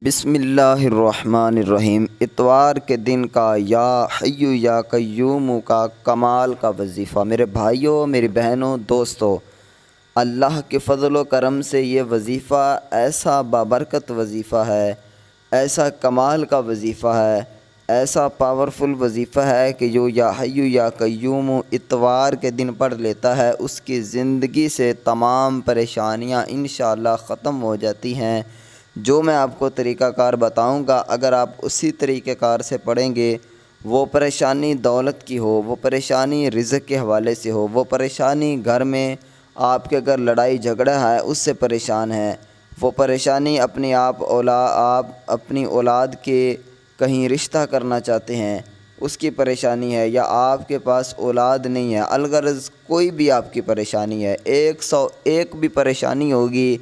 بسم اللہ الرحمن الرحیم۔ اتوار کے دن کا یا حی یا قیوم کا کمال کا وظیفہ۔ میرے بھائیوں، میری بہنوں، دوستو، اللہ کے فضل و کرم سے یہ وظیفہ ایسا بابرکت وظیفہ ہے، ایسا کمال کا وظیفہ ہے، ایسا پاورفل وظیفہ ہے کہ جو یا حی یا قیوم اتوار کے دن پڑھ لیتا ہے اس کی زندگی سے تمام پریشانیاں انشاءاللہ ختم ہو جاتی ہیں۔ جو میں آپ کو طریقہ کار بتاؤں گا، اگر آپ اسی طریقہ کار سے پڑھیں گے، وہ پریشانی دولت کی ہو، وہ پریشانی رزق کے حوالے سے ہو، وہ پریشانی گھر میں آپ کے اگر لڑائی جھگڑا ہے اس سے پریشان ہے، وہ پریشانی آپ اپنی اولاد کے کہیں رشتہ کرنا چاہتے ہیں اس کی پریشانی ہے، یا آپ کے پاس اولاد نہیں ہے، الغرض کوئی بھی آپ کی پریشانی ہے، 101 بھی پریشانی ہوگی،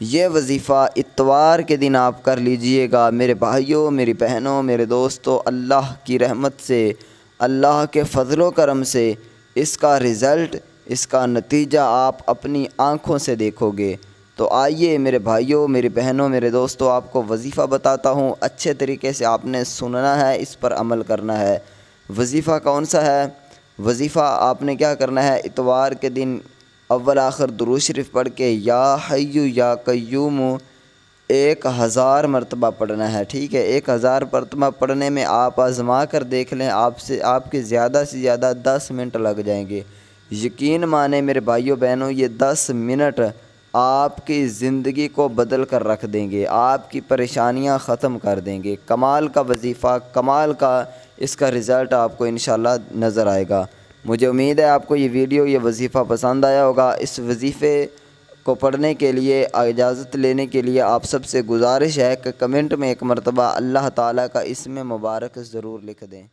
یہ وظیفہ اتوار کے دن آپ کر لیجئے گا۔ میرے بھائیوں، میری بہنوں، میرے دوستوں، اللہ کی رحمت سے، اللہ کے فضل و کرم سے اس کا رزلٹ، اس کا نتیجہ آپ اپنی آنکھوں سے دیکھو گے۔ تو آئیے میرے بھائیوں، میری بہنوں، میرے دوستوں، آپ کو وظیفہ بتاتا ہوں، اچھے طریقے سے آپ نے سننا ہے، اس پر عمل کرنا ہے۔ وظیفہ کون سا ہے؟ وظیفہ آپ نے کیا کرنا ہے؟ اتوار کے دن اول آخر درود شریف پڑھ کے یا حی یا قیوم 1000 مرتبہ پڑھنا ہے، ٹھیک ہے؟ 1000 مرتبہ پڑھنے میں آپ آزما کر دیکھ لیں، آپ کے زیادہ سے زیادہ 10 منٹ لگ جائیں گے۔ یقین مانیں میرے بھائیوں بہنوں، یہ 10 منٹ آپ کی زندگی کو بدل کر رکھ دیں گے، آپ کی پریشانیاں ختم کر دیں گے۔ کمال کا وظیفہ، کمال کا اس کا رزلٹ آپ کو انشاءاللہ نظر آئے گا۔ مجھے امید ہے آپ کو یہ ویڈیو، یہ وظیفہ پسند آیا ہوگا۔ اس وظیفے کو پڑھنے کے لیے، اجازت لینے کے لیے آپ سب سے گزارش ہے کہ کمنٹ میں ایک مرتبہ اللہ تعالیٰ کا اسم مبارک ضرور لکھ دیں۔